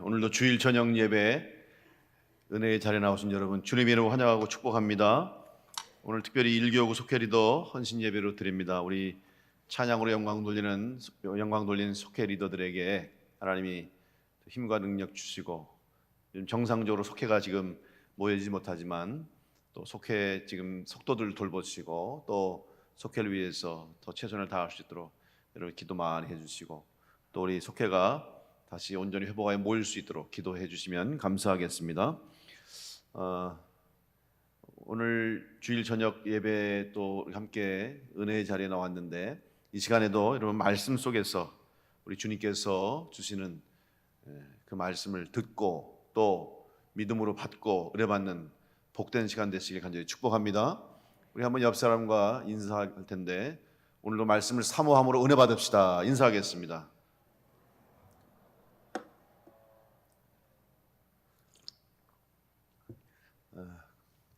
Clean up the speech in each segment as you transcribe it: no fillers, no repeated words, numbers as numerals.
오늘도 주일 저녁 예배 은혜의 자리에 나오신 여러분 주님의 이름으로 환영하고 축복합니다. 오늘 특별히 일교구 속회리더 헌신 예배로 드립니다. 우리 찬양으로 영광 돌리는 속회 리더들에게 하나님이 힘과 능력 주시고 정상적으로 속회가 지금 모이지 못하지만 또 속회 지금 속도들 돌보시고 또 속회를 위해서 더 최선을 다할 수 있도록 여러분 기도 많이 해주시고 또 우리 속회가 다시 온전히 회복하여 모일 수 있도록 기도해 주시면 감사하겠습니다. 오늘 주일 저녁 예배 또 함께 은혜의 자리에 나왔는데 이 시간에도 여러분 말씀 속에서 우리 주님께서 주시는 그 말씀을 듣고 또 믿음으로 받고 은혜받는 복된 시간 되시길 간절히 축복합니다. 우리 한번 옆 사람과 인사할 텐데 오늘도 말씀을 사모함으로 은혜 받읍시다. 인사하겠습니다.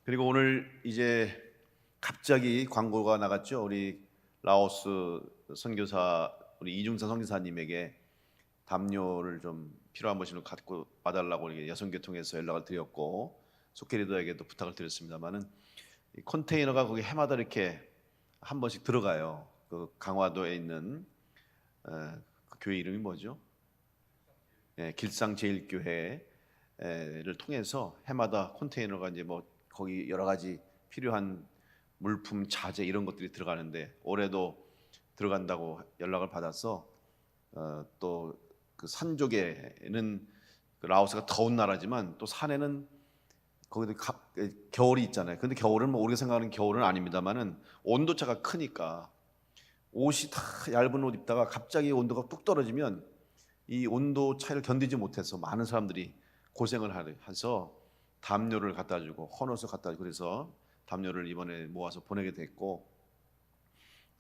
그리고 오늘 이제 갑자기 광고가 나갔죠. 우리 라오스 선교사 우리 이중사 선교사님에게 담요를 좀 필요한 것을 갖고 와달라고 여성교통에서 연락을 드렸고 속회리더에게도 부탁을 드렸습니다만은 이 컨테이너가 거기 해마다 이렇게 한 번씩 들어가요. 그 강화도에 있는 그 교회 이름이 뭐죠? 길상제일교회를 통해서 해마다 컨테이너가 이제 뭐 거기 여러 가지 필요한 물품, 자재 이런 것들이 들어가는데 올해도 들어간다고 연락을 받아서 또 그 산 쪽에는 그 라오스가 더운 나라지만 또 산에는 거기도 겨울이 있잖아요. 근데 겨울은 뭐 우리가 생각하는 겨울은 아닙니다만은 온도차가 크니까 옷이 다 얇은 옷 입다가 갑자기 온도가 뚝 떨어지면 이 온도 차이를 견디지 못해서 많은 사람들이 고생을 해서 담요를 갖다 주고 헌옷을 갖다 주고 그래서 담요를 이번에 모아서 보내게 됐고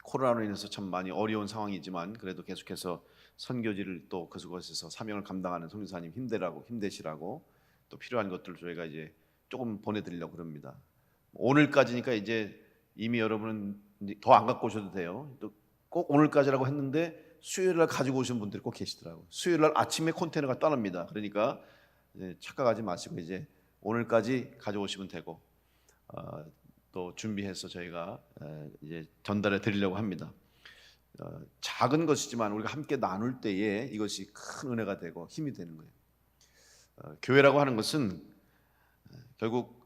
코로나로 인해서 참 많이 어려운 상황이지만 그래도 계속해서 선교지를 또 그곳에서 사명을 감당하는 선교사님 힘내시라고 또 필요한 것들 저희가 이제 조금 보내드리려고 그럽니다. 오늘까지니까 이제 이미 여러분은 더 안 갖고 오셔도 돼요. 또 꼭 오늘까지라고 했는데 수요일날 가지고 오신 분들이 꼭 계시더라고요. 수요일날 아침에 컨테이너가 떠납니다. 그러니까 이제 착각하지 마시고 이제 오늘까지 가져오시면 되고 또 준비해서 저희가 이제 전달해 드리려고 합니다. 작은 것이지만 우리가 함께 나눌 때에 이것이 큰 은혜가 되고 힘이 되는 거예요. 교회라고 하는 것은 결국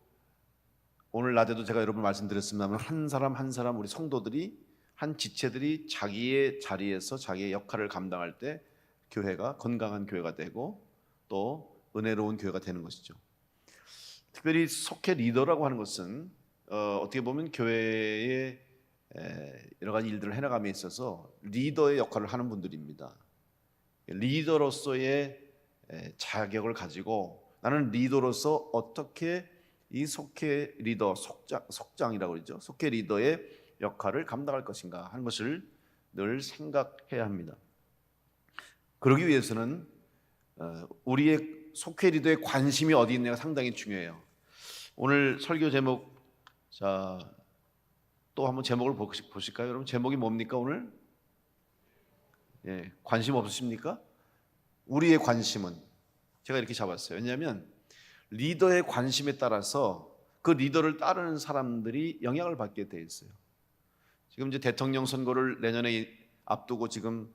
오늘 낮에도 제가 여러분 말씀드렸습니다만 한 사람 한 사람 우리 성도들이 한 지체들이 자기의 자리에서 자기의 역할을 감당할 때 교회가 건강한 교회가 되고 또 은혜로운 교회가 되는 것이죠. 특별히 속회 리더라고 하는 것은 어떻게 보면 교회의 여러 가지 일들을 해나감에 있어서 리더의 역할을 하는 분들입니다. 리더로서의 자격을 가지고 나는 리더로서 어떻게 이 속회 리더 속장이라고 그러죠. 속회 리더의 역할을 감당할 것인가 하는 것을 늘 생각해야 합니다. 그러기 위해서는 우리의 속회 리더의 관심이 어디 있느냐가 상당히 중요해요. 오늘 설교 제목 또 한번 제목을 보실까요? 여러분 제목이 뭡니까 오늘? 관심 없으십니까? 우리의 관심은 제가 이렇게 잡았어요. 왜냐하면 리더의 관심에 따라서 그 리더를 따르는 사람들이 영향을 받게 돼 있어요. 지금 이제 대통령 선거를 내년에 앞두고 지금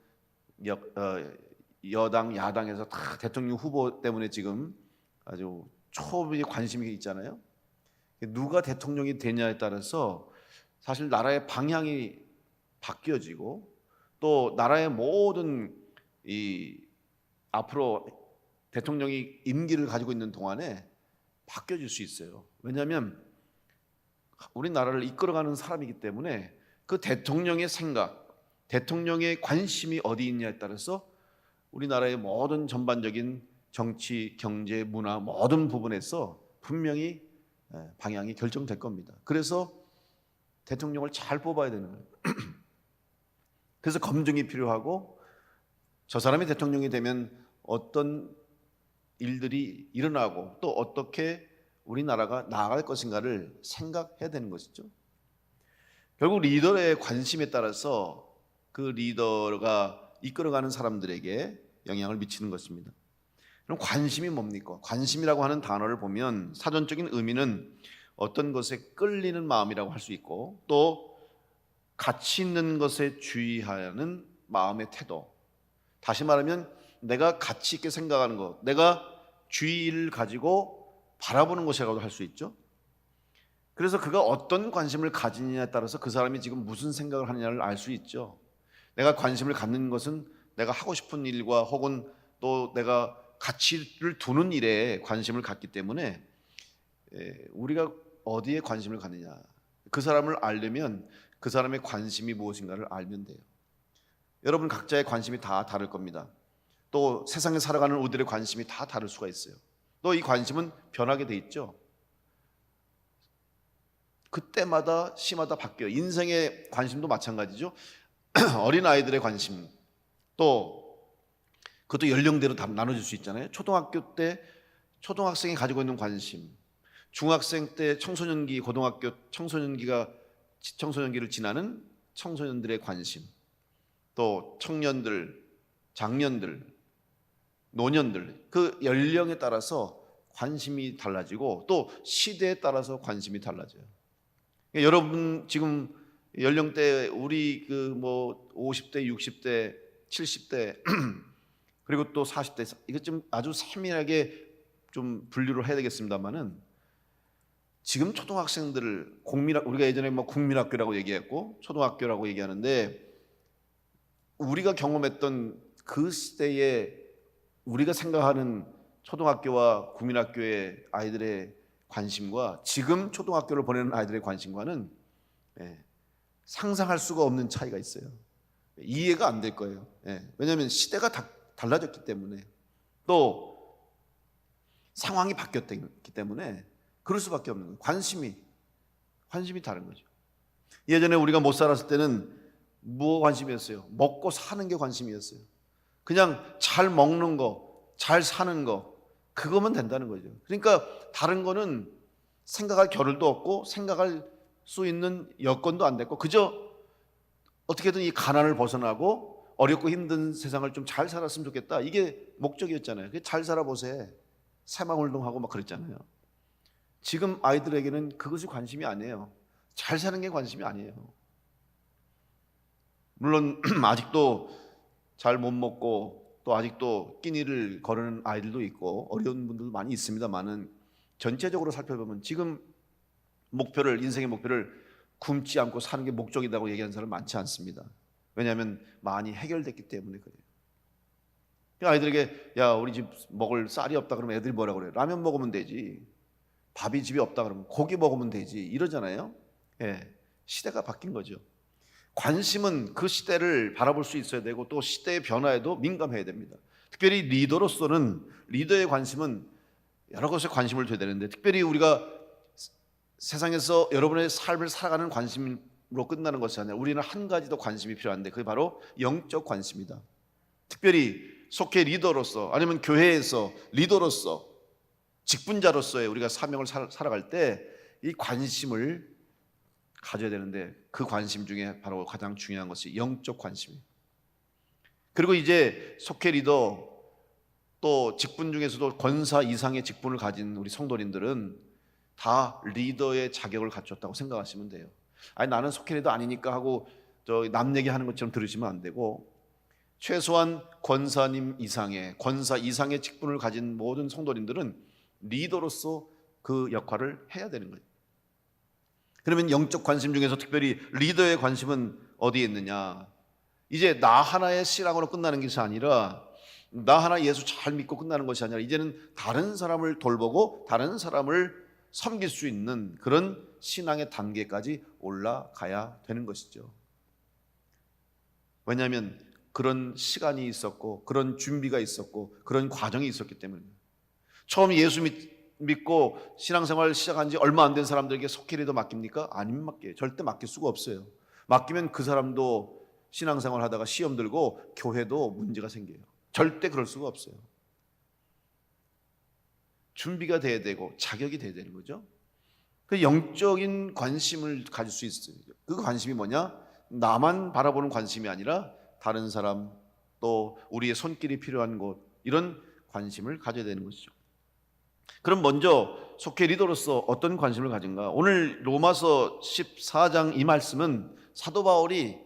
여당 야당에서 다 대통령 후보 때문에 지금 아주 초비의 관심이 있잖아요. 누가 대통령이 되냐에 따라서 사실 나라의 방향이 바뀌어지고 또 나라의 모든 이 앞으로 대통령이 임기를 가지고 있는 동안에 바뀌어질 수 있어요. 왜냐하면 우리나라를 이끌어가는 사람이기 때문에 그 대통령의 생각, 대통령의 관심이 어디 있냐에 따라서 우리나라의 모든 전반적인 정치, 경제, 문화 모든 부분에서 분명히 방향이 결정될 겁니다. 그래서 대통령을 잘 뽑아야 되는 거예요. 그래서 검증이 필요하고 저 사람이 대통령이 되면 어떤 일들이 일어나고 또 어떻게 우리나라가 나아갈 것인가를 생각해야 되는 것이죠. 결국 리더의 관심에 따라서 그 리더가 이끌어가는 사람들에게 영향을 미치는 것입니다. 그럼 관심이 뭡니까? 관심이라고 하는 단어를 보면 사전적인 의미는 어떤 것에 끌리는 마음이라고 할 수 있고, 또 가치 있는 것에 주의하는 마음의 태도, 다시 말하면 내가 가치 있게 생각하는 것, 내가 주의를 가지고 바라보는 것이라고도 할 수 있죠. 그래서 그가 어떤 관심을 가지느냐에 따라서 그 사람이 지금 무슨 생각을 하느냐를 알 수 있죠. 내가 관심을 갖는 것은 내가 하고 싶은 일과 혹은 또 내가 가치를 두는 일에 관심을 갖기 때문에 우리가 어디에 관심을 갖느냐, 그 사람을 알려면 그 사람의 관심이 무엇인가를 알면 돼요. 여러분 각자의 관심이 다 다를 겁니다. 또 세상에 살아가는 우리들의 관심이 다 다를 수가 있어요. 또 이 관심은 변하게 돼 있죠. 그때마다 시마다 바뀌어요. 인생의 관심도 마찬가지죠. 어린아이들의 관심, 또 그것도 연령대로 다 나눠질 수 있잖아요. 초등학교 때 초등학생이 가지고 있는 관심, 중학생 때 청소년기, 고등학교 청소년기를 지나는 청소년들의 관심, 또 청년들, 장년들, 노년들, 그 연령에 따라서 관심이 달라지고 또 시대에 따라서 관심이 달라져요. 여러분 지금 연령대 우리 그 뭐 50대, 60대, 70대 그리고 또 40대, 이것 좀 아주 세밀하게 좀 분류를 해야 되겠습니다만은, 지금 초등학생들을 우리가 예전에 뭐 국민학교라고 얘기했고 초등학교라고 얘기하는데, 우리가 경험했던 그 시대에 우리가 생각하는 초등학교와 국민학교의 아이들의 관심과 지금 초등학교를 보내는 아이들의 관심과는 상상할 수가 없는 차이가 있어요. 이해가 안 될 거예요. 왜냐하면 시대가 달라졌기 때문에, 또 상황이 바뀌었기 때문에 그럴 수밖에 없는 거예요. 관심이 다른 거죠. 예전에 우리가 못 살았을 때는 뭐 관심이었어요? 먹고 사는 게 관심이었어요. 그냥 잘 먹는 거, 잘 사는 거, 그거면 된다는 거죠. 그러니까 다른 거는 생각할 겨를도 없고 생각할 수 있는 여건도 안 됐고, 그저 어떻게든 이 가난을 벗어나고 어렵고 힘든 세상을 좀 잘 살았으면 좋겠다, 이게 목적이었잖아요. 잘 살아보세요, 새마을운동하고 막 그랬잖아요. 지금 아이들에게는 그것이 관심이 아니에요. 잘 사는 게 관심이 아니에요. 물론 아직도 잘 못 먹고 또 아직도 끼니를 거르는 아이들도 있고 어려운 분들도 많이 있습니다만은, 전체적으로 살펴보면 지금 인생의 목표를 굶지 않고 사는 게 목적이라고 얘기하는 사람 많지 않습니다. 왜냐하면 많이 해결됐기 때문에 그래요. 아이들에게 야, 우리 집 먹을 쌀이 없다 그러면 애들이 뭐라 그래요? 라면 먹으면 되지. 밥이 집에 없다 그러면 고기 먹으면 되지, 이러잖아요. 시대가 바뀐 거죠. 관심은 그 시대를 바라볼 수 있어야 되고 또 시대의 변화에도 민감해야 됩니다. 특별히 리더로서는, 리더의 관심은 여러 것에 관심을 둬야 되는데, 특별히 우리가 세상에서 여러분의 삶을 살아가는 관심으로 끝나는 것이 아니라 우리는 한 가지 더 관심이 필요한데, 그게 바로 영적 관심이다. 특별히 속해 리더로서, 아니면 교회에서 리더로서, 직분자로서의 우리가 사명을 살아갈 때 이 관심을 가져야 되는데, 그 관심 중에 바로 가장 중요한 것이 영적 관심이에요. 그리고 이제 속해 리더, 또 직분 중에서도 권사 이상의 직분을 가진 우리 성도님들은 다 리더의 자격을 갖췄다고 생각하시면 돼요. 아니 나는 속해 리더 아니니까 하고 남 얘기하는 것처럼 들으시면 안 되고, 최소한 권사 이상의 직분을 가진 모든 성도님들은 리더로서 그 역할을 해야 되는 거예요. 그러면 영적 관심 중에서 특별히 리더의 관심은 어디에 있느냐? 이제 나 하나의 신앙으로 끝나는 것이 아니라, 나 하나 예수 잘 믿고 끝나는 것이 아니라, 이제는 다른 사람을 돌보고 다른 사람을 섬길 수 있는 그런 신앙의 단계까지 올라가야 되는 것이죠. 왜냐하면 그런 시간이 있었고 그런 준비가 있었고 그런 과정이 있었기 때문에. 처음 예수 믿고 신앙생활 시작한 지 얼마 안 된 사람들에게 속해리더 맡깁니까? 안 맡겨요. 절대 맡길 수가 없어요. 맡기면 그 사람도 신앙생활 하다가 시험 들고 교회도 문제가 생겨요. 절대 그럴 수가 없어요. 준비가 돼야 되고 자격이 돼야 되는 거죠. 그 영적인 관심을 가질 수 있어요. 그 관심이 뭐냐? 나만 바라보는 관심이 아니라 다른 사람, 또 우리의 손길이 필요한 곳, 이런 관심을 가져야 되는 것이죠. 그럼 먼저 속회 리더로서 어떤 관심을 가진가? 오늘 로마서 14장 이 말씀은 사도 바울이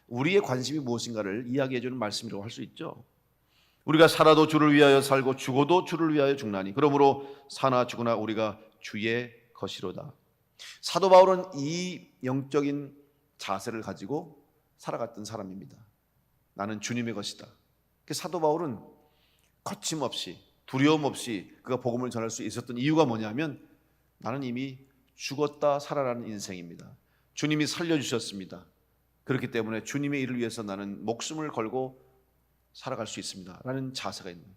우리의 관심이 무엇인가를 이야기해 주는 말씀이라고 할 수 있죠. 우리가 살아도 주를 위하여 살고 죽어도 주를 위하여 죽나니 그러므로 사나 죽으나 우리가 주의 것이로다. 사도 바울은 이 영적인 자세를 가지고 살아갔던 사람입니다. 나는 주님의 것이다. 사도 바울은 거침없이 두려움 없이 그가 복음을 전할 수 있었던 이유가 뭐냐면 나는 이미 죽었다 살아나는 인생입니다. 주님이 살려주셨습니다. 그렇기 때문에 주님의 일을 위해서 나는 목숨을 걸고 살아갈 수 있습니다 라는 자세가 있는 거예요.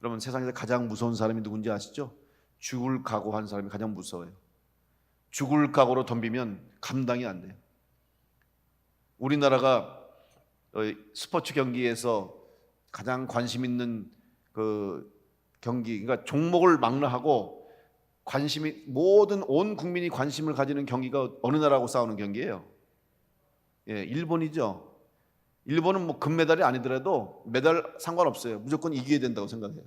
여러분, 세상에서 가장 무서운 사람이 누군지 아시죠? 죽을 각오한 사람이 가장 무서워요. 죽을 각오로 덤비면 감당이 안 돼요. 우리나라가 스포츠 경기에서 가장 관심 있는 그 경기, 그러니까 종목을 망라하고 관심이 모든 온 국민이 관심을 가지는 경기가 어느 나라하고 싸우는 경기예요? 예, 일본이죠. 일본은 뭐 금메달이 아니더라도 메달 상관없어요. 무조건 이겨야 된다고 생각해요.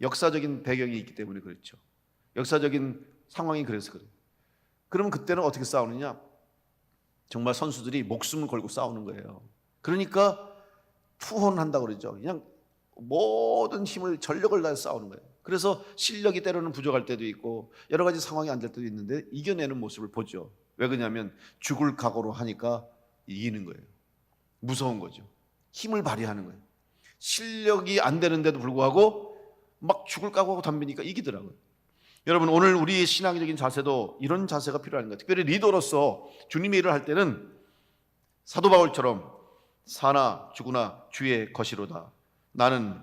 역사적인 배경이 있기 때문에 그렇죠. 역사적인 상황이 그래서 그래요. 그러면 그때는 어떻게 싸우느냐? 정말 선수들이 목숨을 걸고 싸우는 거예요. 그러니까 투혼한다고 그러죠. 그냥 모든 힘을 전력을 다해 싸우는 거예요. 그래서 실력이 때로는 부족할 때도 있고 여러 가지 상황이 안 될 때도 있는데 이겨내는 모습을 보죠. 왜 그러냐면 죽을 각오로 하니까 이기는 거예요. 무서운 거죠. 힘을 발휘하는 거예요. 실력이 안 되는데도 불구하고 막 죽을 각오하고 덤비니까 이기더라고요. 여러분, 오늘 우리의 신앙적인 자세도 이런 자세가 필요한 거예요. 특별히 리더로서 주님의 일을 할 때는 사도 바울처럼 사나 죽으나 주의 것이로다, 나는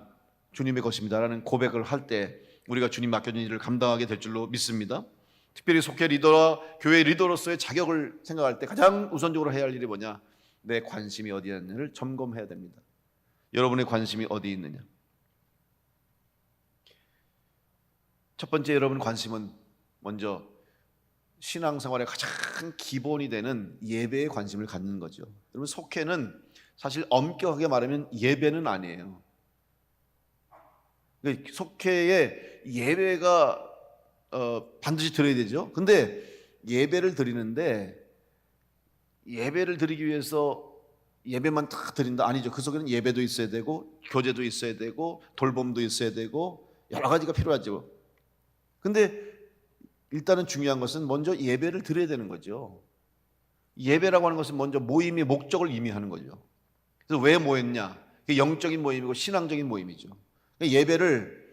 주님의 것입니다 라는 고백을 할 때 우리가 주님 맡겨준 일을 감당하게 될 줄로 믿습니다. 특별히 속회 리더와 교회 리더로서의 자격을 생각할 때 가장 우선적으로 해야 할 일이 뭐냐? 내 관심이 어디에 있느냐를 점검해야 됩니다. 여러분의 관심이 어디에 있느냐? 첫 번째, 여러분 관심은 먼저 신앙생활의 가장 기본이 되는 예배에 관심을 갖는 거죠. 여러분, 속회는 사실 엄격하게 말하면 예배는 아니에요. 속회에 예배가 반드시 드려야 되죠. 근데 예배를 드리는데 예배를 드리기 위해서 예배만 다 드린다? 아니죠. 그 속에는 예배도 있어야 되고 교제도 있어야 되고 돌봄도 있어야 되고 여러 가지가 필요하죠. 근데 일단은 중요한 것은 먼저 예배를 드려야 되는 거죠. 예배라고 하는 것은 먼저 모임의 목적을 의미하는 거죠. 그래서 왜 모였냐? 영적인 모임이고 신앙적인 모임이죠. 예배를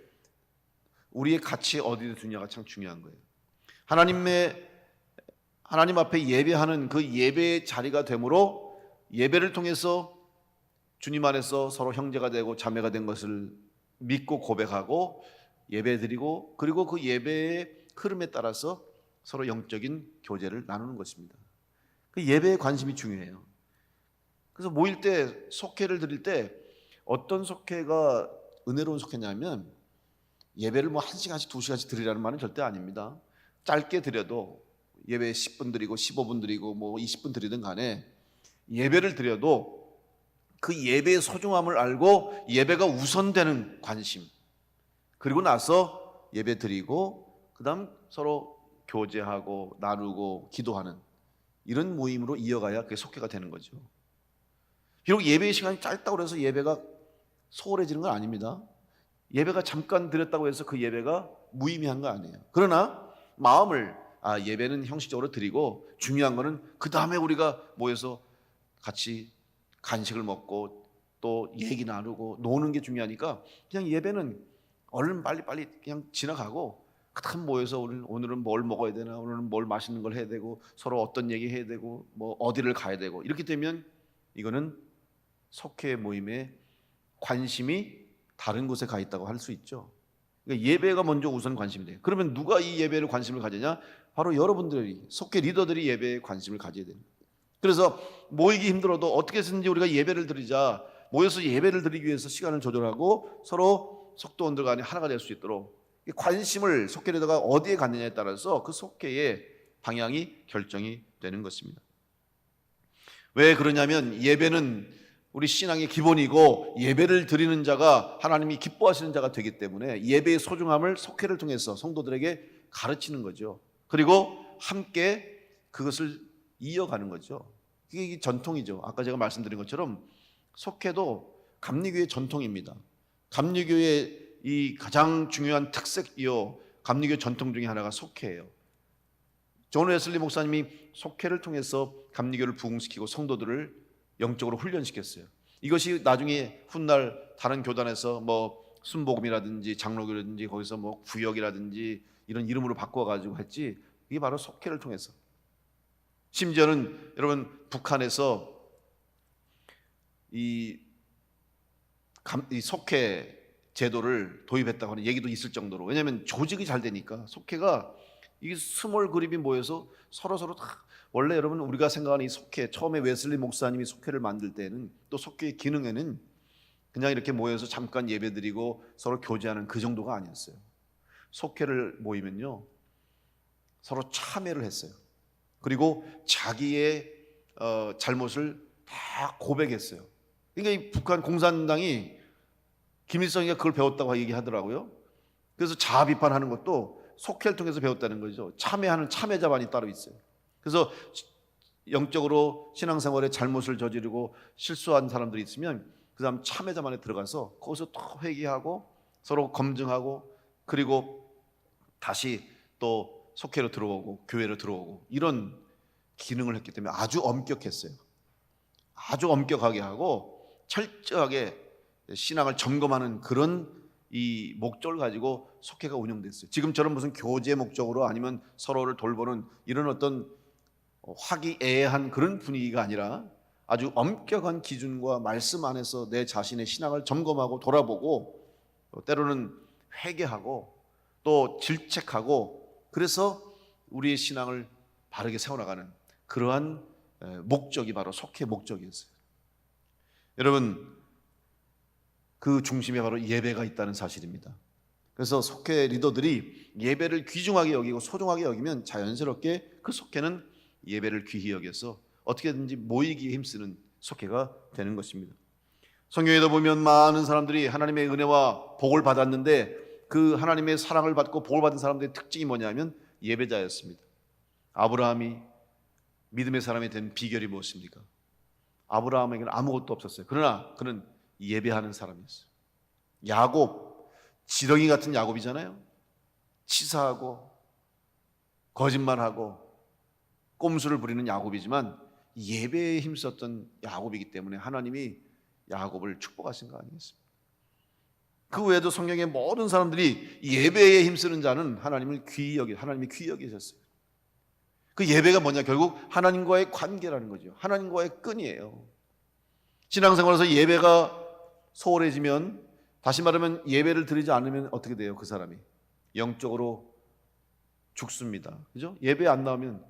우리의 가치 어디에 두냐가 참 중요한 거예요. 하나님 앞에 예배하는 그 예배의 자리가 되므로 예배를 통해서 주님 안에서 서로 형제가 되고 자매가 된 것을 믿고 고백하고 예배드리고, 그리고 그 예배의 흐름에 따라서 서로 영적인 교제를 나누는 것입니다. 그 예배에 관심이 중요해요. 그래서 모일 때, 속회를 드릴 때 어떤 속회가 은혜로운 속회냐면 예배를 뭐 1시간씩 2시간씩 드리라는 말은 절대 아닙니다. 짧게 드려도 예배 10분 드리고 15분 드리고 뭐 20분 드리든 간에 예배를 드려도 그 예배의 소중함을 알고 예배가 우선되는 관심, 그리고 나서 예배 드리고 그 다음 서로 교제하고 나누고 기도하는 이런 모임으로 이어가야 그게 속회가 되는 거죠. 비록 예배의 시간이 짧다고 해서 예배가 소홀해지는 건 아닙니다. 예배가 잠깐 드렸다고 해서 그 예배가 무의미한 거 아니에요. 그러나 마음을 예배는 형식적으로 드리고 중요한 거는 그 다음에 우리가 모여서 같이 간식을 먹고 또 얘기 나누고 노는 게 중요하니까 그냥 예배는 얼른 빨리 그냥 지나가고 그 다음 모여서 오늘은 뭘 먹어야 되나, 오늘은 뭘 맛있는 걸 해야 되고 서로 어떤 얘기 해야 되고 뭐 어디를 가야 되고 이렇게 되면 이거는 속회 모임의 관심이 다른 곳에 가 있다고 할 수 있죠. 그러니까 예배가 먼저 우선 관심이 돼요. 그러면 누가 이 예배를 관심을 가지냐? 바로 여러분들이, 속회 리더들이 예배에 관심을 가져야 됩니다. 그래서 모이기 힘들어도 어떻게 해서든지 우리가 예배를 드리자, 모여서 예배를 드리기 위해서 시간을 조절하고 서로 속도원들 간에 하나가 될 수 있도록 관심을 속회 리더가 어디에 갖느냐에 따라서 그 속회의 방향이 결정이 되는 것입니다. 왜 그러냐면 예배는 우리 신앙의 기본이고 예배를 드리는 자가 하나님이 기뻐하시는 자가 되기 때문에 예배의 소중함을 속회를 통해서 성도들에게 가르치는 거죠. 그리고 함께 그것을 이어가는 거죠. 이게 전통이죠. 아까 제가 말씀드린 것처럼 속회도 감리교의 전통입니다. 감리교의 이 가장 중요한 특색이요, 감리교 전통 중에 하나가 속회예요. 존 웨슬리 목사님이 속회를 통해서 감리교를 부흥시키고 성도들을 영적으로 훈련시켰어요. 이것이 나중에 훗날 다른 교단에서 뭐 순복음이라든지 장로교라든지 거기서 뭐 구역이라든지 이런 이름으로 바꿔가지고 했지, 이게 바로 속회를 통해서. 심지어는 여러분 북한에서 이 속회 제도를 도입했다고 하는 얘기도 있을 정도로, 왜냐하면 조직이 잘 되니까. 속회가 이 스몰 그룹이 모여서 서로 다, 원래 여러분 우리가 생각하는 이 속회, 처음에 웨슬리 목사님이 속회를 만들 때는, 또 속회의 기능에는 그냥 이렇게 모여서 잠깐 예배드리고 서로 교제하는 그 정도가 아니었어요. 속회를 모이면요 서로 참회를 했어요. 그리고 자기의 잘못을 다 고백했어요. 그러니까 이 북한 공산당이 김일성이가 그걸 배웠다고 얘기하더라고요. 그래서 자아 비판하는 것도 속회를 통해서 배웠다는 거죠. 참회하는 참회자반이 따로 있어요. 그래서 영적으로 신앙생활에 잘못을 저지르고 실수한 사람들이 있으면 그 사람 참회자반에 들어가서 거기서 또 회개하고 서로 검증하고, 그리고 다시 또 속회로 들어오고 교회로 들어오고, 이런 기능을 했기 때문에 아주 엄격했어요. 아주 엄격하게 하고 철저하게 신앙을 점검하는 그런 이 목적을 가지고 속회가 운영됐어요. 지금처럼 무슨 교제 목적으로 아니면 서로를 돌보는 이런 어떤 화기애애한 그런 분위기가 아니라 아주 엄격한 기준과 말씀 안에서 내 자신의 신앙을 점검하고 돌아보고, 때로는 회개하고 또 질책하고, 그래서 우리의 신앙을 바르게 세워나가는 그러한 목적이 바로 속회 목적이었어요. 여러분, 그 중심에 바로 예배가 있다는 사실입니다. 그래서 속회 리더들이 예배를 귀중하게 여기고 소중하게 여기면 자연스럽게 그 속회는 예배를 귀히 여겨서 어떻게든지 모이기에 힘쓰는 속회가 되는 것입니다. 성경에도 보면 많은 사람들이 하나님의 은혜와 복을 받았는데, 그 하나님의 사랑을 받고 복을 받은 사람들의 특징이 뭐냐면 예배자였습니다. 아브라함이 믿음의 사람이 된 비결이 무엇입니까? 아브라함에게는 아무것도 없었어요. 그러나 그는 예배하는 사람이었어요. 야곱, 지렁이 같은 야곱이잖아요. 치사하고 거짓말하고 꼼수를 부리는 야곱이지만 예배에 힘썼던 야곱이기 때문에 하나님이 야곱을 축복하신 거 아니겠습니까? 그 외에도 성경의 모든 사람들이 예배에 힘쓰는 자는 하나님이 귀히 여기셨어요. 그 예배가 뭐냐? 결국 하나님과의 관계라는 거죠. 하나님과의 끈이에요. 신앙생활에서 예배가 소홀해지면, 다시 말하면 예배를 드리지 않으면 어떻게 돼요? 그 사람이 영적으로 죽습니다. 그죠? 예배 안 나오면,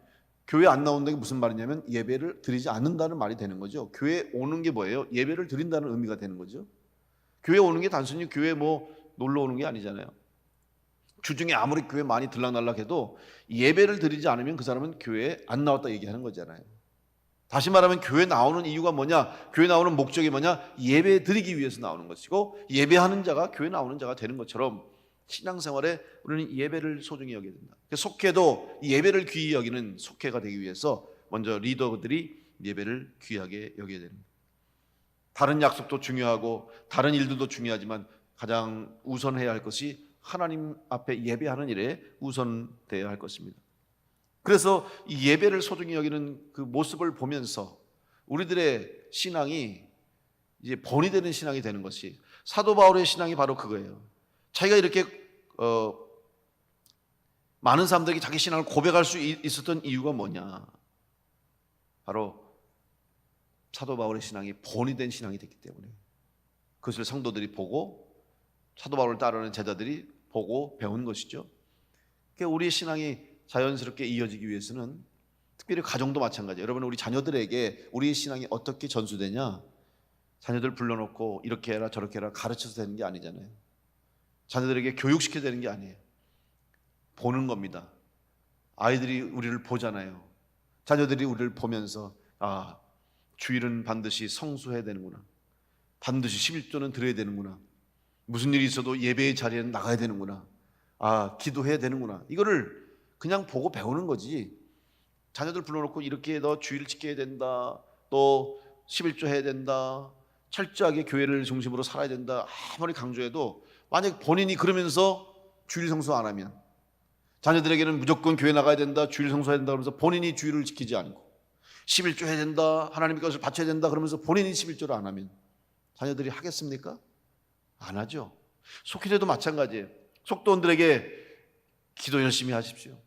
교회 안 나온다는 게 무슨 말이냐면 예배를 드리지 않는다는 말이 되는 거죠. 교회 오는 게 뭐예요? 예배를 드린다는 의미가 되는 거죠. 교회 오는 게 단순히 교회 뭐 놀러 오는 게 아니잖아요. 주중에 아무리 교회 많이 들락날락해도 예배를 드리지 않으면 그 사람은 교회에 안 나왔다 얘기하는 거잖아요. 다시 말하면 교회 나오는 이유가 뭐냐? 교회 나오는 목적이 뭐냐? 예배 드리기 위해서 나오는 것이고, 예배하는 자가 교회 나오는 자가 되는 것처럼 신앙생활에 우리는 예배를 소중히 여겨야 된다. 속회도 예배를 귀히 여기는 속회가 되기 위해서 먼저 리더들이 예배를 귀하게 여겨야 됩니다. 다른 약속도 중요하고 다른 일들도 중요하지만 가장 우선해야 할 것이 하나님 앞에 예배하는 일에 우선되어야 할 것입니다. 그래서 이 예배를 소중히 여기는 그 모습을 보면서 우리들의 신앙이 이제 본이 되는 신앙이 되는 것이, 사도 바울의 신앙이 바로 그거예요. 자기가 이렇게 많은 사람들에게 자기 신앙을 고백할 수 있었던 이유가 뭐냐? 바로 사도 바울의 신앙이 본이 된 신앙이 됐기 때문에, 그것을 성도들이 보고 사도 바울을 따르는 제자들이 보고 배운 것이죠. 그러니까 우리의 신앙이 자연스럽게 이어지기 위해서는, 특별히 가정도 마찬가지예요. 여러분, 우리 자녀들에게 우리의 신앙이 어떻게 전수되냐? 자녀들 불러놓고 이렇게 해라 저렇게 해라 가르쳐서 되는 게 아니잖아요. 자녀들에게 교육시켜야 되는 게 아니에요. 보는 겁니다. 아이들이 우리를 보잖아요. 자녀들이 우리를 보면서, 아, 주일은 반드시 성수해야 되는구나. 반드시 11조는 드려야 되는구나. 무슨 일이 있어도 예배의 자리에는 나가야 되는구나. 아, 기도해야 되는구나. 이거를 그냥 보고 배우는 거지. 자녀들 불러놓고 이렇게 너 주의를 지켜야 된다, 또 11조 해야 된다, 철저하게 교회를 중심으로 살아야 된다, 아무리 강조해도 만약 본인이 그러면서 주일 성수 안 하면, 자녀들에게는 무조건 교회 나가야 된다, 주일 성수해야 된다 그러면서 본인이 주일을 지키지 않고 11조 해야 된다, 하나님의 것을 바쳐야 된다 그러면서 본인이 11조를 안 하면 자녀들이 하겠습니까? 안 하죠. 속회도 마찬가지예요. 속도원들에게 기도 열심히 하십시오,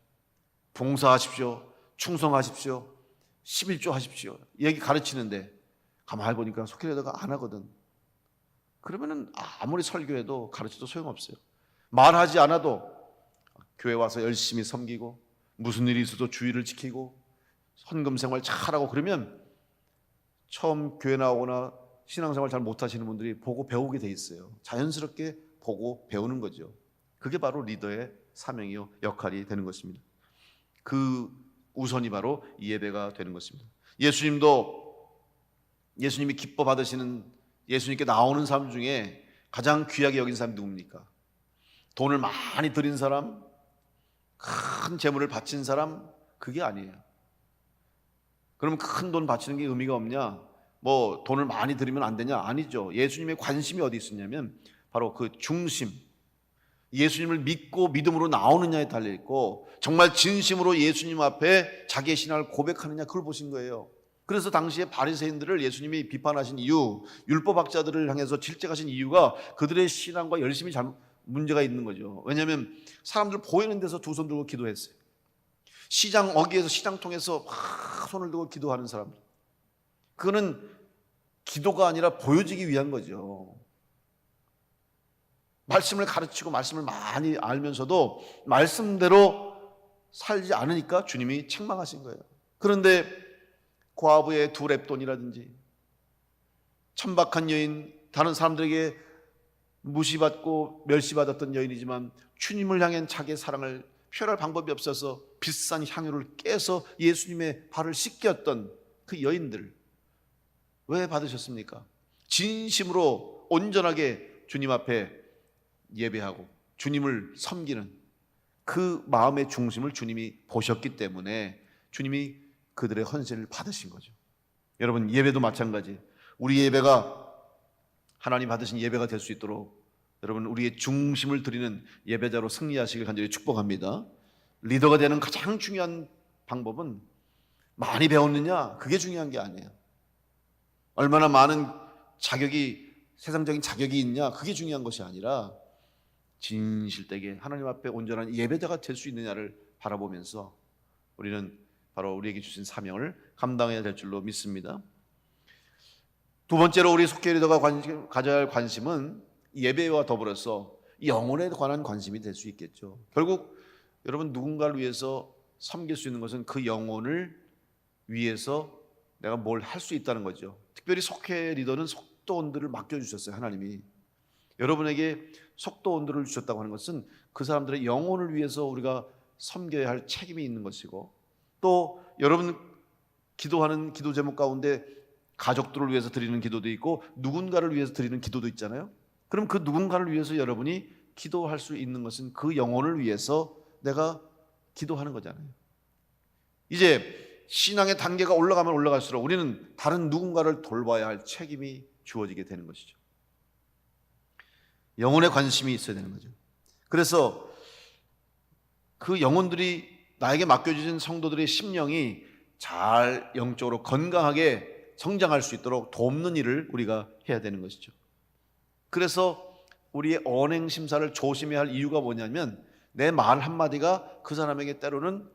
봉사하십시오, 충성하십시오, 11조 하십시오, 얘기 가르치는데 가만히 보니까 속회자가 안 하거든. 그러면은 아무리 설교해도 가르쳐도 소용없어요. 말하지 않아도 교회 와서 열심히 섬기고 무슨 일이 있어도 주의를 지키고 헌금 생활 잘하고 그러면 처음 교회 나오거나 신앙생활 잘 못하시는 분들이 보고 배우게 돼 있어요. 자연스럽게 보고 배우는 거죠. 그게 바로 리더의 사명이요 역할이 되는 것입니다. 그 우선이 바로 이 예배가 되는 것입니다. 예수님이 기뻐 받으시는, 예수님께 나오는 사람 중에 가장 귀하게 여긴 사람이 누굽니까? 돈을 많이 들인 사람, 큰 재물을 바친 사람, 그게 아니에요. 그럼 큰 돈 바치는 게 의미가 없냐? 뭐 돈을 많이 들이면 안 되냐? 아니죠. 예수님의 관심이 어디 있었냐면 바로 그 중심, 예수님을 믿고 믿음으로 나오느냐에 달려있고 정말 진심으로 예수님 앞에 자기의 신앙을 고백하느냐, 그걸 보신 거예요. 그래서 당시에 바리새인들을 예수님이 비판하신 이유, 율법학자들을 향해서 질책하신 이유가 그들의 신앙과 열심히 문제가 있는 거죠. 왜냐하면 사람들 보이는 데서 두 손 들고 기도했어요. 시장 어귀에서 시장통에서 막 손을 들고 기도하는 사람들, 그거는 기도가 아니라 보여지기 위한 거죠. 말씀을 가르치고 말씀을 많이 알면서도 말씀대로 살지 않으니까 주님이 책망하신 거예요. 그런데 과부의 두 렙돈이라든지 천박한 여인, 다른 사람들에게 무시받고 멸시받았던 여인이지만 주님을 향한 자기의 사랑을 표현할 방법이 없어서 비싼 향유를 깨서 예수님의 발을 씻겼던 그 여인들, 왜 받으셨습니까? 진심으로 온전하게 주님 앞에 예배하고 주님을 섬기는 그 마음의 중심을 주님이 보셨기 때문에 주님이 그들의 헌신을 받으신 거죠. 여러분, 예배도 마찬가지. 우리 예배가 하나님 받으신 예배가 될 수 있도록 여러분, 우리의 중심을 드리는 예배자로 승리하시길 간절히 축복합니다. 리더가 되는 가장 중요한 방법은 많이 배웠느냐, 그게 중요한 게 아니에요. 얼마나 많은 자격이, 세상적인 자격이 있냐, 그게 중요한 것이 아니라 진실되게 하나님 앞에 온전한 예배자가 될 수 있느냐를 바라보면서 우리는 바로 우리에게 주신 사명을 감당해야 될 줄로 믿습니다. 두 번째로 우리 속회 리더가 가져야 할 관심은 예배와 더불어서 영혼에 관한 관심이 될 수 있겠죠. 결국 여러분, 누군가를 위해서 섬길 수 있는 것은 그 영혼을 위해서 내가 뭘 할 수 있다는 거죠. 특별히 속회 리더는 속도원들을 맡겨주셨어요. 하나님이 여러분에게 속도원들을 주셨다고 하는 것은 그 사람들의 영혼을 위해서 우리가 섬겨야 할 책임이 있는 것이고, 또 여러분 기도하는 기도 제목 가운데 가족들을 위해서 드리는 기도도 있고 누군가를 위해서 드리는 기도도 있잖아요. 그럼 그 누군가를 위해서 여러분이 기도할 수 있는 것은 그 영혼을 위해서 내가 기도하는 거잖아요. 이제 신앙의 단계가 올라가면 올라갈수록 우리는 다른 누군가를 돌봐야 할 책임이 주어지게 되는 것이죠. 영혼에 관심이 있어야 되는 거죠. 그래서 그 영혼들이, 나에게 맡겨주신 성도들의 심령이 잘 영적으로 건강하게 성장할 수 있도록 돕는 일을 우리가 해야 되는 것이죠. 그래서 우리의 언행 심사를 조심해야 할 이유가 뭐냐면 내 말 한마디가 그 사람에게 때로는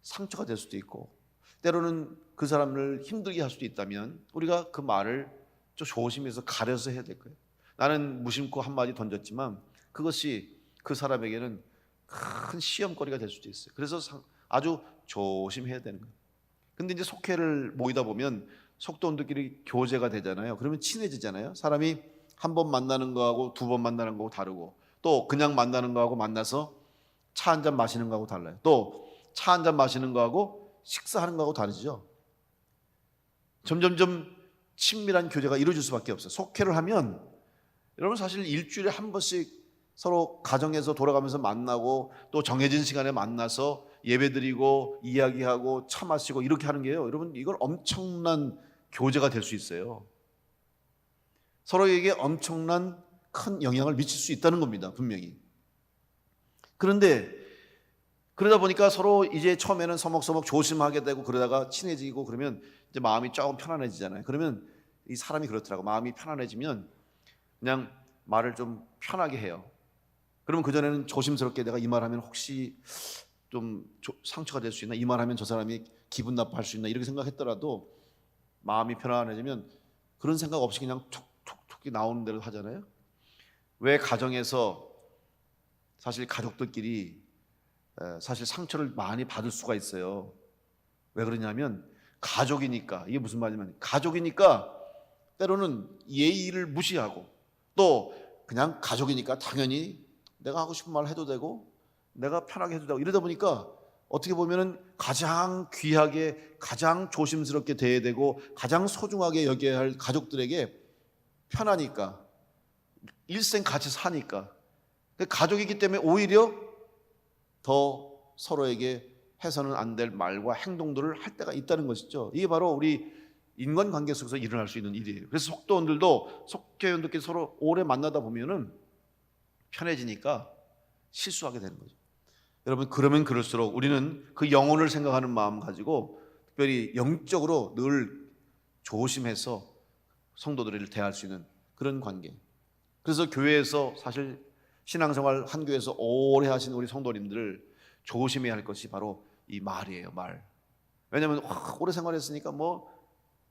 상처가 될 수도 있고 때로는 그 사람을 힘들게 할 수도 있다면 우리가 그 말을 좀 조심해서 가려서 해야 될 거예요. 나는 무심코 한마디 던졌지만 그것이 그 사람에게는 큰 시험거리가 될 수도 있어요. 그래서 아주 조심해야 되는 거예요. 근데 이제 속회를 모이다 보면 속도원들끼리 교제가 되잖아요. 그러면 친해지잖아요. 사람이 한 번 만나는 거하고 두 번 만나는 거하고 다르고, 또 그냥 만나는 거하고 만나서 차 한 잔 마시는 거하고 달라요. 또 차 한 잔 마시는 거하고 식사하는 거하고 다르죠. 점점점 친밀한 교제가 이루어질 수밖에 없어요. 속회를 하면 여러분 사실 일주일에 한 번씩 서로 가정에서 돌아가면서 만나고 또 정해진 시간에 만나서 예배드리고 이야기하고 차 마시고 이렇게 하는 게요, 여러분 이걸 엄청난 교제가 될 수 있어요. 서로에게 엄청난 큰 영향을 미칠 수 있다는 겁니다, 분명히. 그런데 그러다 보니까 서로 이제 처음에는 서먹서먹 조심하게 되고 그러다가 친해지고 그러면 이제 마음이 조금 편안해지잖아요. 그러면 이 사람이 그렇더라고. 마음이 편안해지면 그냥 말을 좀 편하게 해요. 그러면 그전에는 조심스럽게 내가 이 말하면 혹시 좀 상처가 될 수 있나, 이 말하면 저 사람이 기분 나빠할 수 있나 이렇게 생각했더라도 마음이 편안해지면 그런 생각 없이 그냥 툭툭툭 나오는 대로 하잖아요. 왜 가정에서 사실 가족들끼리 사실 상처를 많이 받을 수가 있어요. 왜 그러냐면 가족이니까. 이게 무슨 말이냐면 가족이니까 때로는 예의를 무시하고 또 그냥 가족이니까 당연히 내가 하고 싶은 말 해도 되고 내가 편하게 해도 되고 이러다 보니까 어떻게 보면은 가장 귀하게 가장 조심스럽게 대해야 되고 가장 소중하게 여겨야 할 가족들에게 편하니까 일생 같이 사니까 가족이기 때문에 오히려 더 서로에게 해서는 안 될 말과 행동들을 할 때가 있다는 것이죠. 이게 바로 우리 인간관계 속에서 일어날 수 있는 일이에요. 그래서 속도원들도 속회원들끼리 서로 오래 만나다 보면은 편해지니까 실수하게 되는 거죠. 여러분 그러면 그럴수록 우리는 그 영혼을 생각하는 마음 가지고 특별히 영적으로 늘 조심해서 성도들을 대할 수 있는 그런 관계. 그래서 교회에서 사실 신앙생활 한 교회에서 오래 하신 우리 성도님들 조심해야 할 것이 바로 이 말이에요, 말. 왜냐하면 오래 생활했으니까 뭐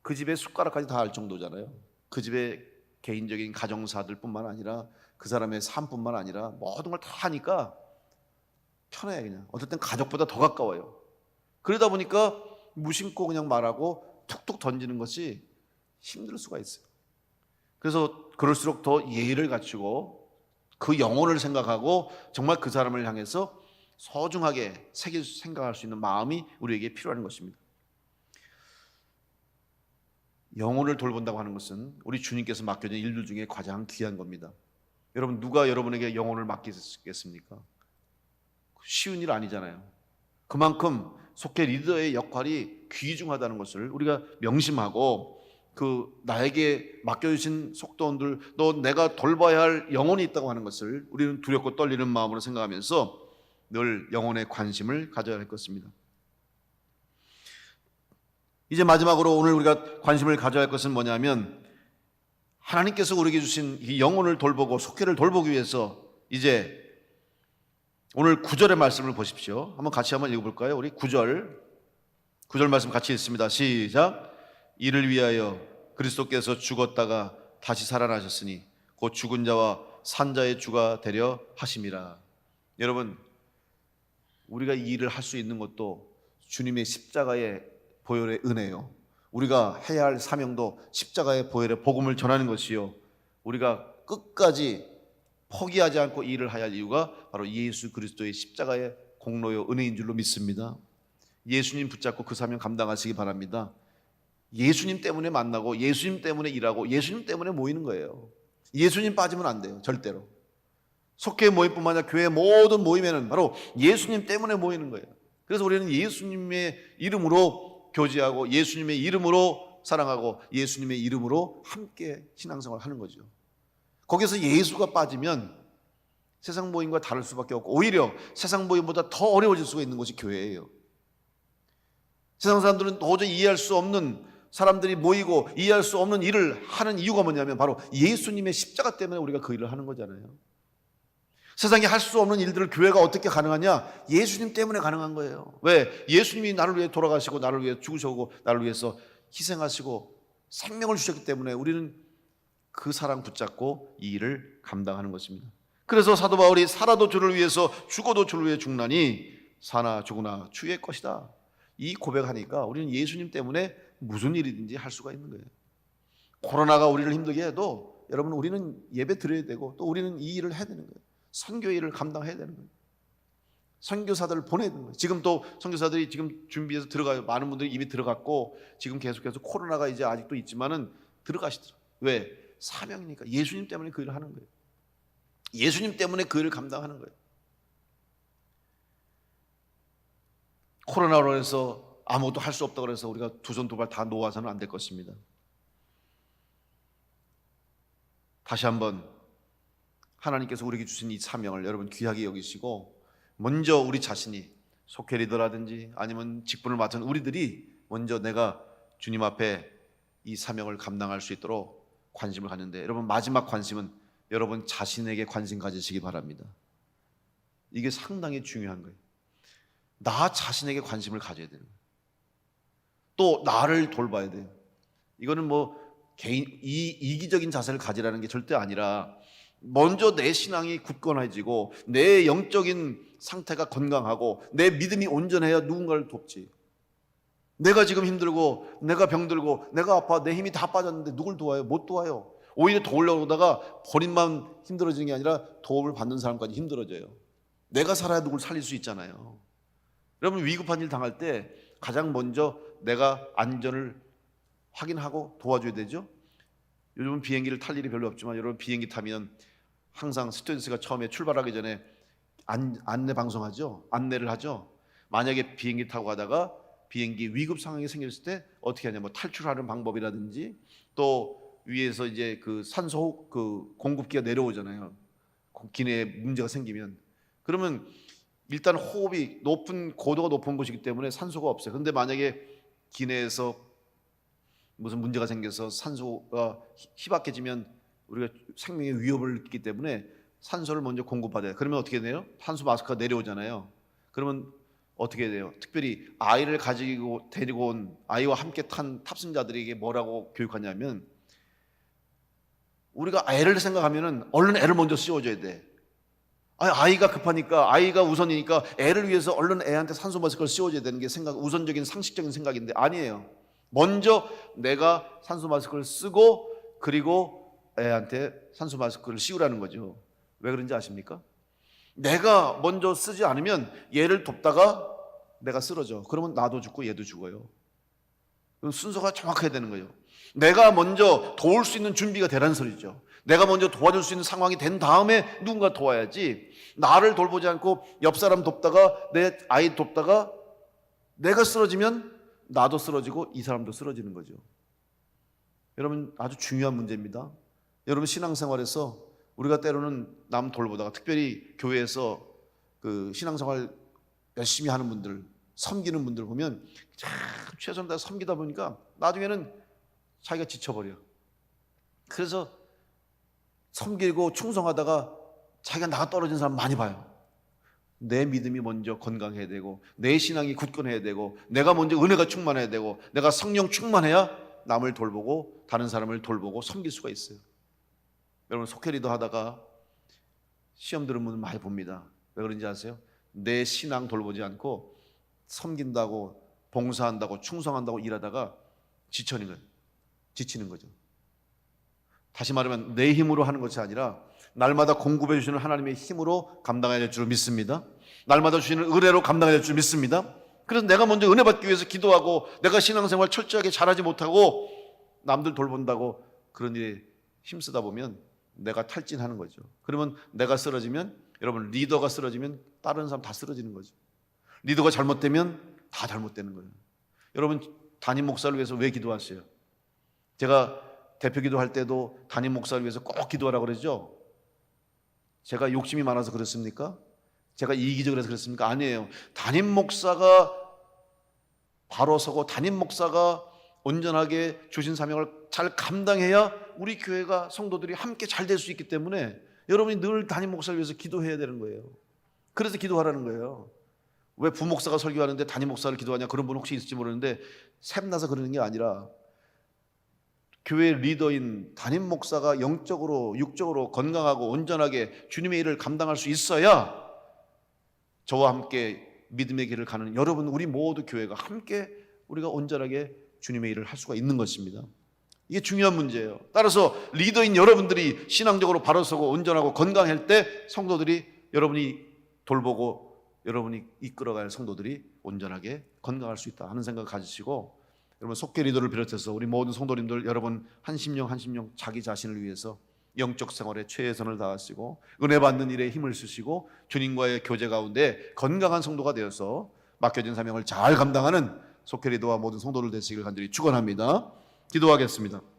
그 집에 숟가락까지 다 알 정도잖아요. 그 집의 개인적인 가정사들뿐만 아니라 그 사람의 삶뿐만 아니라 모든 걸 다 하니까 편해. 그냥 어떨 땐 가족보다 더 가까워요. 그러다 보니까 무심코 그냥 말하고 툭툭 던지는 것이 힘들 수가 있어요. 그래서 그럴수록 더 예의를 갖추고 그 영혼을 생각하고 정말 그 사람을 향해서 소중하게 생각할 수 있는 마음이 우리에게 필요한 것입니다. 영혼을 돌본다고 하는 것은 우리 주님께서 맡겨진 일들 중에 가장 귀한 겁니다. 여러분 누가 여러분에게 영혼을 맡기겠습니까? 쉬운 일 아니잖아요. 그만큼 속회 리더의 역할이 귀중하다는 것을 우리가 명심하고 그 나에게 맡겨주신 속도원들 또 내가 돌봐야 할 영혼이 있다고 하는 것을 우리는 두렵고 떨리는 마음으로 생각하면서 늘 영혼에 관심을 가져야 할 것입니다. 이제 마지막으로 오늘 우리가 관심을 가져야 할 것은 뭐냐면 하나님께서 우리에게 주신 이 영혼을 돌보고 속회를 돌보기 위해서 이제 오늘 9절의 말씀을 보십시오. 같이 한번 읽어볼까요? 우리 9절 말씀 같이 읽습니다. 시작. 이를 위하여 그리스도께서 죽었다가 다시 살아나셨으니 곧 죽은 자와 산 자의 주가 되려 하심이라. 여러분 우리가 이 일을 할 수 있는 것도 주님의 십자가의 보혈의 은혜요. 우리가 해야 할 사명도 십자가의 보혈의 복음을 전하는 것이요. 우리가 끝까지 포기하지 않고 이 일을 해야 할 이유가 바로 예수 그리스도의 십자가의 공로요 은혜인 줄로 믿습니다. 예수님 붙잡고 그 사명 감당하시기 바랍니다. 예수님 때문에 만나고 예수님 때문에 일하고 예수님 때문에 모이는 거예요. 예수님 빠지면 안 돼요, 절대로. 속회 모임뿐만 아니라 교회 모든 모임에는 바로 예수님 때문에 모이는 거예요. 그래서 우리는 예수님의 이름으로 교제하고 예수님의 이름으로 사랑하고 예수님의 이름으로 함께 신앙생활을 하는 거죠. 거기서 예수가 빠지면 세상 모임과 다를 수밖에 없고 오히려 세상 모임보다 더 어려워질 수가 있는 것이 교회예요. 세상 사람들은 도저히 이해할 수 없는 사람들이 모이고 이해할 수 없는 일을 하는 이유가 뭐냐면 바로 예수님의 십자가 때문에 우리가 그 일을 하는 거잖아요. 세상에 할 수 없는 일들을 교회가 어떻게 가능하냐? 예수님 때문에 가능한 거예요. 왜? 예수님이 나를 위해 돌아가시고 나를 위해 죽으시고 나를 위해서 희생하시고 생명을 주셨기 때문에 우리는 그 사랑 붙잡고 이 일을 감당하는 것입니다. 그래서 사도 바울이 살아도 주를 위해서 죽어도 주를 위해 죽나니 사나 죽으나 주의 것이다. 이 고백하니까 우리는 예수님 때문에 무슨 일이든지 할 수가 있는 거예요. 코로나가 우리를 힘들게 해도 여러분 우리는 예배 드려야 되고 또 우리는 이 일을 해야 되는 거예요. 선교 일을 감당해야 되는 거예요. 선교사들을 보내야 되는 거예요. 지금 또 선교사들이 지금 준비해서 들어가요. 많은 분들이 이미 들어갔고 지금 계속해서 코로나가 이제 아직도 있지만은 들어가시더라. 왜? 사명이니까. 예수님 때문에 그 일을 하는 거예요. 예수님 때문에 그 일을 감당하는 거예요. 코로나로 해서 아무것도 할 수 없다고 해서 우리가 두 손 두 발 다 놓아서는 안 될 것입니다. 다시 한번 하나님께서 우리에게 주신 이 사명을 여러분 귀하게 여기시고, 먼저 우리 자신이 속회 리더라든지 아니면 직분을 맡은 우리들이 먼저 내가 주님 앞에 이 사명을 감당할 수 있도록 관심을 갖는데, 여러분 마지막 관심은 여러분 자신에게 관심 가지시기 바랍니다. 이게 상당히 중요한 거예요. 나 자신에게 관심을 가져야 되는 거예요. 또 나를 돌봐야 돼요. 이거는 뭐 개인 이기적인 자세를 가지라는 게 절대 아니라, 먼저 내 신앙이 굳건해지고 내 영적인 상태가 건강하고 내 믿음이 온전해야 누군가를 돕지. 내가 지금 힘들고 내가 병들고 내가 아파 내 힘이 다 빠졌는데 누굴 도와요? 못 도와요. 오히려 도우려고 하다가 본인만 힘들어지는 게 아니라 도움을 받는 사람까지 힘들어져요. 내가 살아야 누굴 살릴 수 있잖아요. 여러분 위급한 일 당할 때 가장 먼저 내가 안전을 확인하고 도와줘야 되죠. 요즘은 비행기를 탈 일이 별로 없지만 여러분 비행기 타면 항상 스튜어디스가 처음에 출발하기 전에 안내 방송하죠. 안내를 하죠. 만약에 비행기 타고 가다가 비행기 위급 상황이 생겼을 때 어떻게 하냐, 뭐 탈출하는 방법이라든지, 또 위에서 이제 그 산소 그 공급기가 내려오잖아요. 기내에 문제가 생기면, 그러면 일단 호흡이 높은 고도가 높은 곳이기 때문에 산소가 없어요. 그런데 만약에 기내에서 무슨 문제가 생겨서 산소가 희박해지면 우리가 생명의 위협을 느끼기 때문에 산소를 먼저 공급받아요. 그러면 어떻게 돼요? 탄소 마스크가 내려오잖아요. 그러면 어떻게 돼요? 특별히 아이를 가지고 데리고 온 아이와 함께 탄 탑승자들에게 뭐라고 교육하냐면, 우리가 애를 생각하면은 얼른 애를 먼저 씌워줘야 돼. 아이가 급하니까, 아이가 우선이니까 애를 위해서 얼른 애한테 산소 마스크를 씌워줘야 되는 게 우선적인 상식적인 생각인데 아니에요. 먼저 내가 산소 마스크를 쓰고 그리고 애한테 산소 마스크를 씌우라는 거죠. 왜 그런지 아십니까? 내가 먼저 쓰지 않으면 얘를 돕다가 내가 쓰러져. 그러면 나도 죽고 얘도 죽어요. 순서가 정확해야 되는 거예요. 내가 먼저 도울 수 있는 준비가 되라는 소리죠. 내가 먼저 도와줄 수 있는 상황이 된 다음에 누군가 도와야지, 나를 돌보지 않고 옆 사람 돕다가 내 아이 돕다가 내가 쓰러지면 나도 쓰러지고 이 사람도 쓰러지는 거죠. 여러분 아주 중요한 문제입니다. 여러분 신앙생활에서 우리가 때로는 남 돌보다가, 특별히 교회에서 그 신앙생활 열심히 하는 분들, 섬기는 분들 보면 참 최선을 다해 섬기다 보니까 나중에는 자기가 지쳐버려. 그래서 섬기고 충성하다가 자기가 나가 떨어진 사람 많이 봐요. 내 믿음이 먼저 건강해야 되고 내 신앙이 굳건해야 되고 내가 먼저 은혜가 충만해야 되고 내가 성령 충만해야 남을 돌보고 다른 사람을 돌보고 섬길 수가 있어요. 여러분 속회리도 하다가 시험 들은 분 많이 봅니다. 왜 그런지 아세요? 내 신앙 돌보지 않고 섬긴다고 봉사한다고 충성한다고 일하다가 지치는 거죠. 다시 말하면 내 힘으로 하는 것이 아니라 날마다 공급해 주시는 하나님의 힘으로 감당해야 될 줄 믿습니다. 날마다 주시는 은혜로 감당해야 될 줄 믿습니다. 그래서 내가 먼저 은혜 받기 위해서 기도하고 내가 신앙생활 철저하게 잘하지 못하고 남들 돌본다고 그런 일에 힘쓰다 보면 내가 탈진하는 거죠. 그러면 내가 쓰러지면, 여러분 리더가 쓰러지면 다른 사람 다 쓰러지는 거죠. 리더가 잘못되면 다 잘못되는 거예요. 여러분 담임 목사를 위해서 왜 기도하세요? 제가 대표 기도할 때도 담임 목사를 위해서 꼭 기도하라고 그러죠. 제가 욕심이 많아서 그렇습니까? 제가 이기적이라서 그렇습니까? 아니에요. 담임 목사가 바로 서고 담임 목사가 온전하게 주신 사명을 잘 감당해야 우리 교회가 성도들이 함께 잘 될 수 있기 때문에 여러분이 늘 담임 목사를 위해서 기도해야 되는 거예요. 그래서 기도하라는 거예요. 왜 부목사가 설교하는데 담임 목사를 기도하냐, 그런 분 혹시 있을지 모르는데 샘나서 그러는 게 아니라 교회 리더인 담임 목사가 영적으로 육적으로 건강하고 온전하게 주님의 일을 감당할 수 있어야 저와 함께 믿음의 길을 가는 여러분, 우리 모두 교회가 함께 우리가 온전하게 주님의 일을 할 수가 있는 것입니다. 이게 중요한 문제예요. 따라서 리더인 여러분들이 신앙적으로 바로 서고 온전하고 건강할 때 성도들이, 여러분이 돌보고 여러분이 이끌어갈 성도들이 온전하게 건강할 수 있다 하는 생각을 가지시고, 여러분 속계 리더를 비롯해서 우리 모든 성도님들 여러분 한 심령 한 심령 자기 자신을 위해서 영적 생활에 최선을 다하시고 은혜 받는 일에 힘을 쓰시고 주님과의 교제 가운데 건강한 성도가 되어서 맡겨진 사명을 잘 감당하는 속계 리더와 모든 성도들 되시길 간절히 축원합니다. 기도하겠습니다.